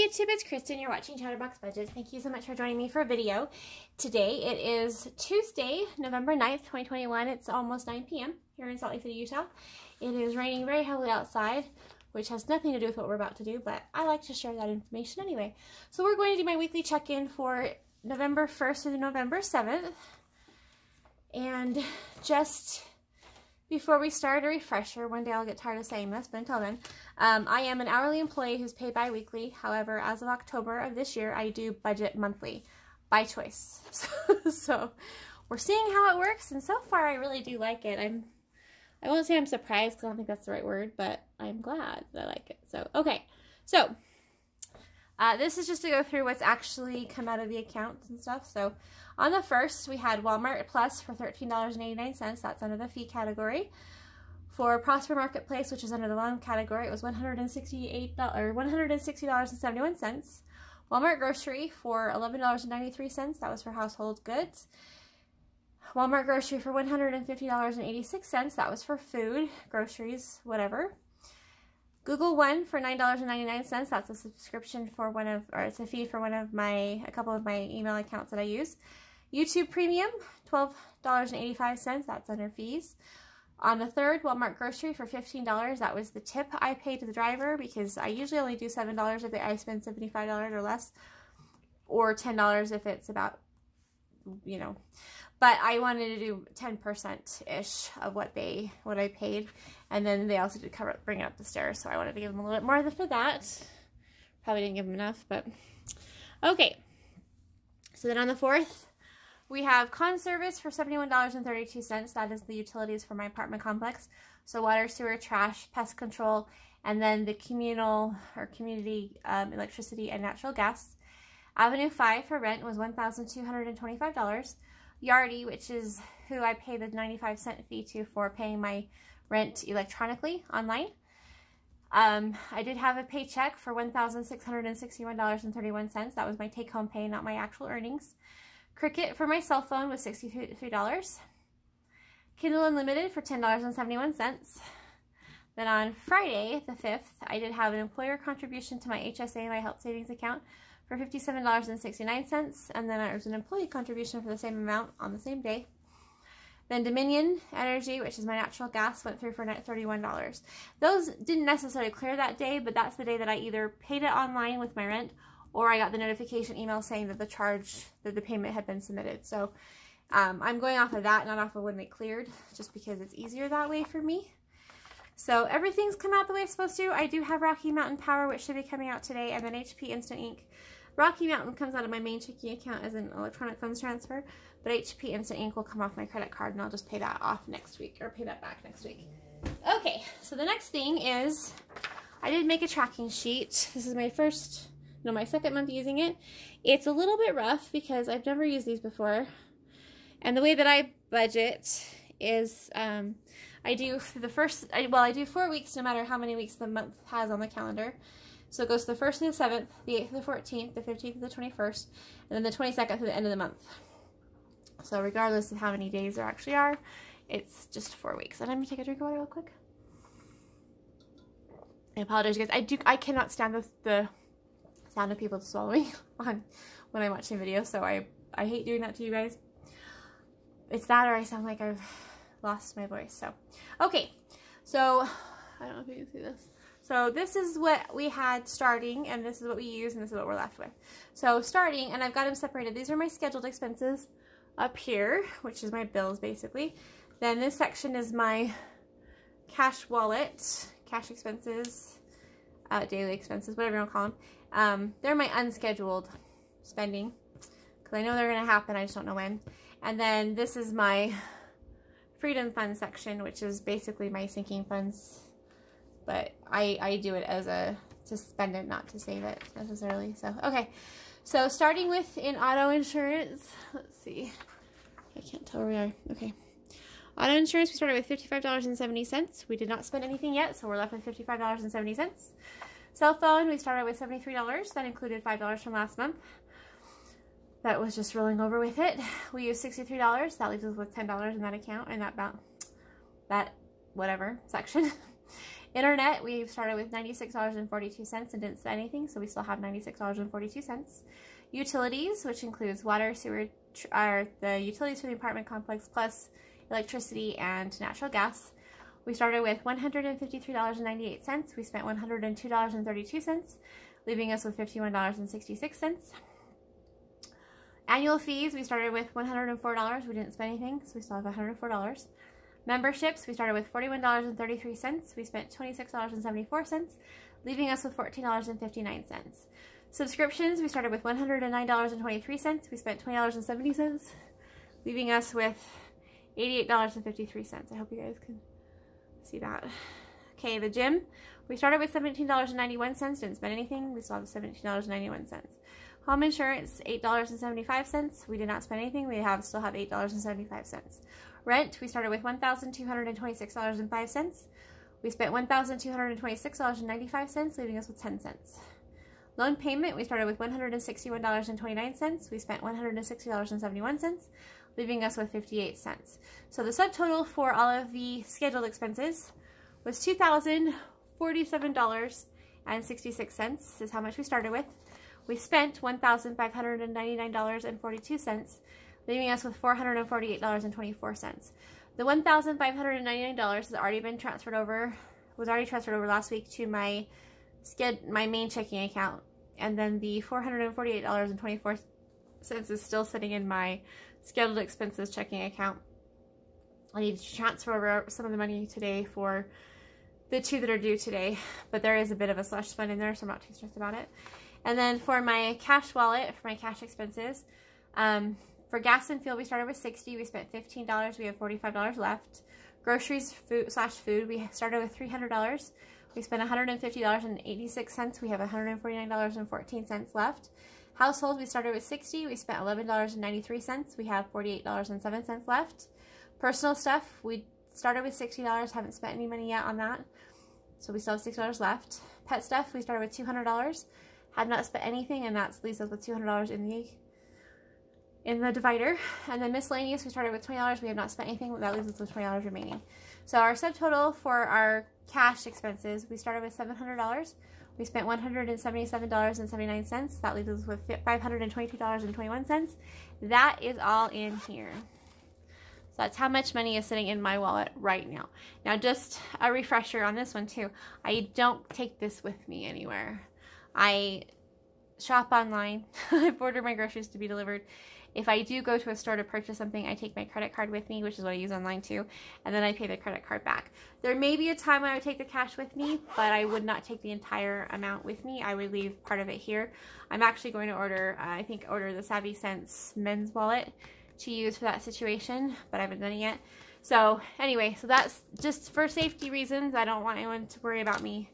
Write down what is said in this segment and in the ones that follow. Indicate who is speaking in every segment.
Speaker 1: YouTube, it's Kristen. You're watching Chatterbox Budgets. Thank you so much for joining me for a video. Today it is Tuesday, November 9th, 2021. It's almost 9 p.m. here in Salt Lake City, Utah. It is raining very heavily outside, which has nothing to do with what we're about to do, but I like to share that information anyway. So we're going to do my weekly check-in for November 1st to November 7th. And just before we start, a refresher. One day I'll get tired of saying this, but until then, I am an hourly employee who's paid bi-weekly. However, as of October of this year, I do budget monthly by choice. So we're seeing how it works, and so far I really do like it. I won't say I'm surprised because I don't think that's the right word, but I'm glad that I like it. So, okay. So, this is just to go through what's actually come out of the accounts and stuff. So, on the first, we had Walmart Plus for $13.89. That's under the fee category. For Prosper Marketplace, which is under the loan category, it was $160.71. Walmart Grocery for $11.93. That was for household goods. Walmart Grocery for $150.86. That was for food, groceries, whatever. Google One for $9.99. That's a subscription for it's a fee for a couple of my email accounts that I use. YouTube Premium, $12.85. That's under fees. On the third, Walmart Grocery for $15. That was the tip I paid to the driver because I usually only do $7 if I spend $75 or less, or $10 if it's about, you know. But I wanted to do 10%-ish of what I paid. And then they also did bring it up the stairs. So I wanted to give them a little bit more for that. Probably didn't give them enough, but okay. So then on the 4th, we have Con Service for $71.32. That is the utilities for my apartment complex. So water, sewer, trash, pest control, and then the communal or community electricity and natural gas. Avenue 5 for rent was $1,225. Yardy, which is who I pay the 95-cent fee to for paying my rent electronically online. I did have a paycheck for $1,661.31. That was my take-home pay, not my actual earnings. Cricket for my cell phone was $63. Kindle Unlimited for $10.71. Then on Friday, the 5th, I did have an employer contribution to my HSA, my health savings account, for $57.69, and then there was an employee contribution for the same amount on the same day. Then Dominion Energy, which is my natural gas, went through for $31. Those didn't necessarily clear that day, but that's the day that I either paid it online with my rent, or I got the notification email saying that the payment had been submitted. So I'm going off of that, not off of when they cleared, just because it's easier that way for me. So everything's come out the way it's supposed to. I do have Rocky Mountain Power, which should be coming out today, and then HP Instant Ink. Rocky Mountain comes out of my main checking account as an electronic funds transfer, but HP Instant Ink will come off my credit card, and I'll just pay that off next week, or pay that back next week. Okay, so the next thing is I did make a tracking sheet. This is my second month using it. It's a little bit rough because I've never used these before, and the way that I budget is I do 4 weeks no matter how many weeks the month has on the calendar. So it goes to the 1st to the 7th, the 8th to the 14th, the 15th to the 21st, and then the 22nd to the end of the month. So regardless of how many days there actually are, it's just 4 weeks. And I'm going to take a drink of water real quick. I apologize, guys. I cannot stand the sound of people swallowing when I'm watching videos, so I hate doing that to you guys. It's that, or I sound like I've lost my voice. So, okay. So, I don't know if you can see this. So this is what we had starting, and this is what we use, and this is what we're left with. So starting, and I've got them separated. These are my scheduled expenses up here, which is my bills basically. Then this section is my cash wallet, cash expenses, daily expenses, whatever you want to call them. They're my unscheduled spending, because I know they're going to happen, I just don't know when. And then this is my freedom fund section, which is basically my sinking funds. But I do it as to spend it, not to save it necessarily. So, okay. So, starting with in auto insurance, let's see. I can't tell where we are. Okay. Auto insurance, we started with $55.70. We did not spend anything yet, so we're left with $55.70. Cell phone, we started with $73. That included $5 from last month. That was just rolling over with it. We used $63. That leaves us with $10 in that account, in that whatever section. Internet, we started with $96.42 and didn't spend anything, so we still have $96.42. Utilities, which includes water, sewer, are the utilities for the apartment complex, plus electricity and natural gas. We started with $153.98. We spent $102.32, leaving us with $51.66. Annual fees, we started with $104. We didn't spend anything, so we still have $104. Memberships, we started with $41.33. We spent $26.74, leaving us with $14.59. Subscriptions, we started with $109.23. We spent $20.70, leaving us with $88.53. I hope you guys can see that. Okay, the gym, we started with $17.91. Didn't spend anything. We still have $17.91. Home insurance, $8.75. We did not spend anything. We still have $8.75. Rent, we started with $1,226.05. We spent $1,226.95, leaving us with 10 cents. Loan payment, we started with $161.29. We spent $160.71, leaving us with 58 cents. So the subtotal for all of the scheduled expenses was $2,047.66 is how much we started with. We spent $1,599.42, leaving us with $448.24. The $1,599 has already been transferred over, was already transferred over last week to my main checking account, and then the $448.24 is still sitting in my scheduled expenses checking account. I need to transfer over some of the money today for the 2 that are due today, but there is a bit of a slush fund in there, so I'm not too stressed about it. And then for my cash wallet, for my cash expenses, for gas and fuel, we started with $60. We spent $15. We have $45 left. Groceries, food, we started with $300. We spent $150.86. We have $149.14 left. Household, we started with $60. We spent $11.93. We have $48.07 left. Personal stuff, we started with $60. Haven't spent any money yet on that, so we still have $6 left. Pet stuff, we started with $200. Have not spent anything, and that leaves us with $200 in the divider. And then miscellaneous, we started with $20. We have not spent anything. That leaves us with $20 remaining. So our subtotal for our cash expenses, we started with $700. We spent $177.79. That leaves us with $522.21. That is all in here. So that's how much money is sitting in my wallet right now. Now, just a refresher on this one too. I don't take this with me anywhere. I shop online. I've ordered my groceries to be delivered. If I do go to a store to purchase something, I take my credit card with me, which is what I use online too, and then I pay the credit card back. There may be a time I would take the cash with me, but I would not take the entire amount with me. I would leave part of it here. I'm actually going to order, order the Savvycents men's wallet to use for that situation, but I haven't done it yet. So anyway, so that's just for safety reasons. I don't want anyone to worry about me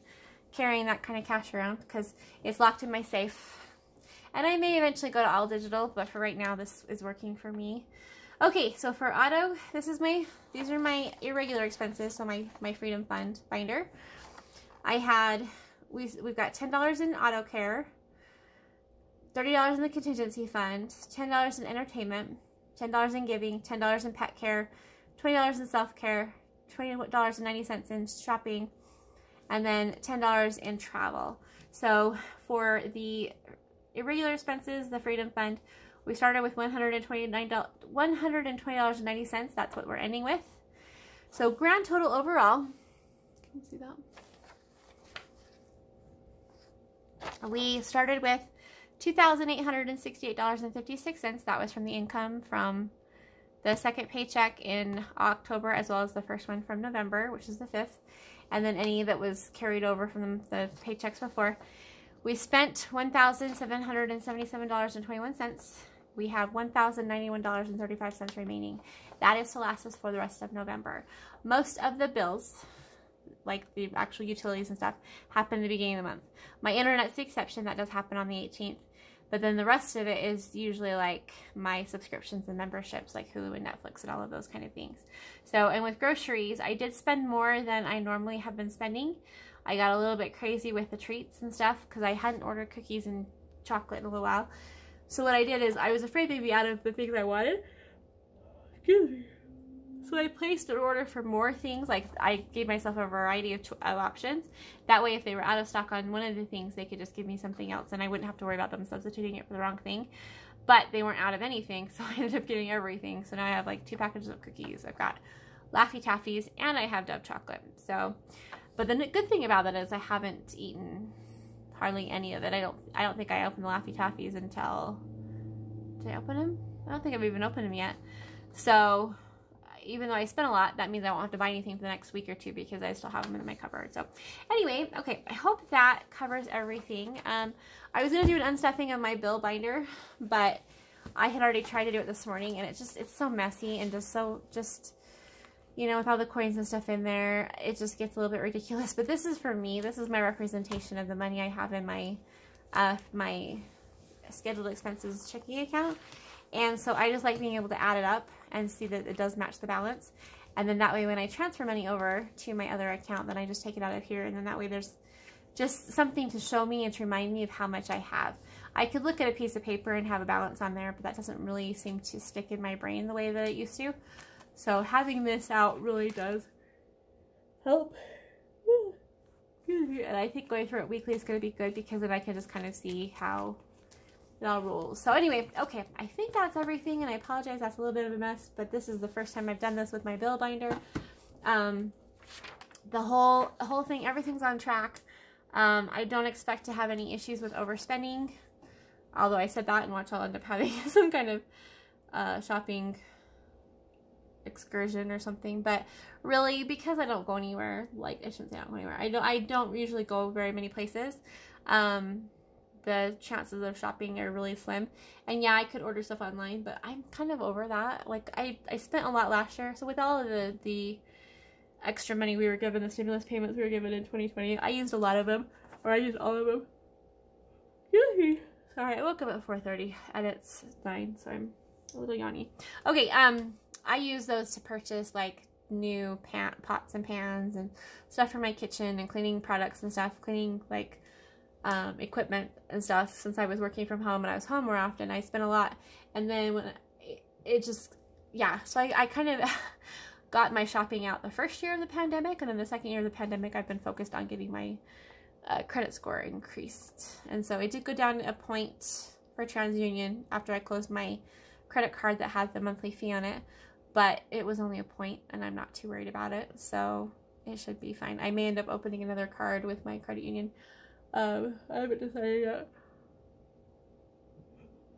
Speaker 1: carrying that kind of cash around because it's locked in my safe. And I may eventually go to all digital, but for right now, this is working for me. Okay, so for auto, these are my irregular expenses, so my Freedom Fund binder. We've got $10 in auto care, $30 in the contingency fund, $10 in entertainment, $10 in giving, $10 in pet care, $20 in self-care, $20.90 in shopping, and then $10 in travel. So for the irregular expenses, the Freedom Fund, we started with $120.90. That's what we're ending with. So grand total overall, can you see that? We started with $2,868.56. That was from the income from the second paycheck in October, as well as the first one from November, which is the 5th, and then any that was carried over from the paychecks before. We spent $1,777.21. We have $1,091.35 remaining. That is to last us for the rest of November. Most of the bills, like the actual utilities and stuff, happen at the beginning of the month. My internet's the exception. That does happen on the 18th. But then the rest of it is usually like my subscriptions and memberships, like Hulu and Netflix and all of those kind of things. So, and with groceries, I did spend more than I normally have been spending. I got a little bit crazy with the treats and stuff because I hadn't ordered cookies and chocolate in a little while. So what I did is I was afraid they'd be out of the things I wanted. Excuse me. So I placed an order for more things. Like, I gave myself a variety of options. That way, if they were out of stock on one of the things, they could just give me something else, and I wouldn't have to worry about them substituting it for the wrong thing. But they weren't out of anything, so I ended up getting everything. So now I have like 2 packages of cookies. I've got Laffy Taffies, and I have Dove chocolate. So, but the good thing about it is I haven't eaten hardly any of it. I don't think I opened the Laffy Taffies until, did I open them? I don't think I've even opened them yet. So even though I spent a lot, that means I won't have to buy anything for the next week or 2 because I still have them in my cupboard. So anyway, okay, I hope that covers everything. I was going to do an unstuffing of my bill binder, but I had already tried to do it this morning, and it's so messy and just, you know, with all the coins and stuff in there, it just gets a little bit ridiculous. But this is for me. This is my representation of the money I have in my my scheduled expenses checking account. And so I just like being able to add it up and see that it does match the balance. And then that way when I transfer money over to my other account, then I just take it out of here. And then that way there's just something to show me and to remind me of how much I have. I could look at a piece of paper and have a balance on there, but that doesn't really seem to stick in my brain the way that it used to. So having this out really does help. And I think going through it weekly is going to be good because then I can just kind of see how it all rolls. So anyway, okay, I think that's everything, and I apologize, that's a little bit of a mess, but this is the first time I've done this with my bill binder. The whole thing, everything's on track. I don't expect to have any issues with overspending, although I said that, and watch, I'll end up having some kind of shopping excursion or something. But really, because I don't go anywhere, like, I shouldn't say I don't go anywhere, I don't usually go very many places. The chances of shopping are really slim. And yeah, I could order stuff online, but I'm kind of over that. Like, I spent a lot last year, so with all of the extra money we were given, the stimulus payments we were given in 2020, I used a lot of them, or I used all of them. Sorry, I woke up at 4:30 and it's 9, so I'm a little yawny. Okay, I use those to purchase like new pots and pans and stuff for my kitchen, and cleaning products and stuff, cleaning like equipment and stuff. Since I was working from home and I was home more often, I spent a lot. And then when it just, yeah, so I kind of got my shopping out the first year of the pandemic, and then the second year of the pandemic I've been focused on getting my credit score increased. And so it did go down a point for TransUnion after I closed my credit card that had the monthly fee on it, but it was only a point and I'm not too worried about it, so it should be fine. I may end up opening another card with my credit union. I haven't decided yet,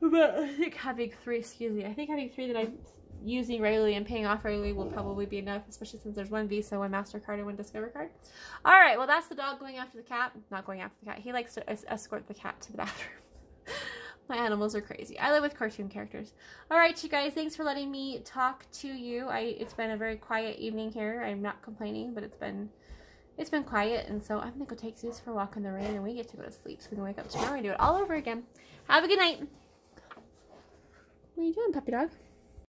Speaker 1: but I think having 3, I think having 3 that I'm using regularly and paying off regularly will probably be enough, especially since there's 1 Visa, 1 MasterCard, and 1 Discover card. All right, well, that's the dog going after the cat. Not going after the cat. He likes to escort the cat to the bathroom. My animals are crazy. I live with cartoon characters. All right, you guys, thanks for letting me talk to you. It's been a very quiet evening here. I'm not complaining, but it's been quiet, and so I'm gonna go take Zeus for a walk in the rain, and we get to go to sleep, so we can wake up tomorrow and do it all over again. Have a good night. What are you doing, puppy dog?